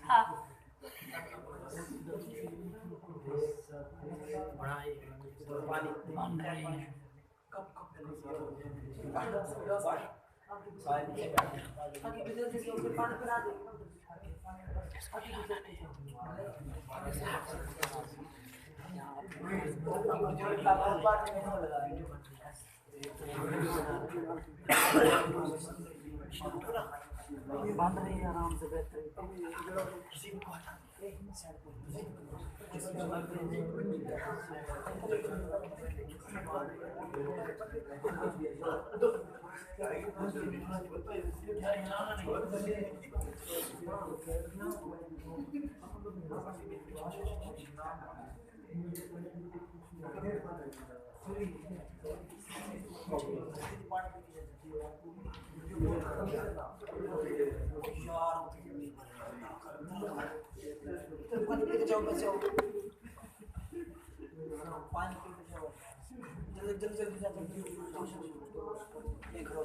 हाँ बन रही है। इसको हिलाना नहीं बंद रही है आराम से बेहतरीन। पानी पीते जाओ बच्चों, पानी पीते जाओ, जल्दी जल्दी जल्दी देखो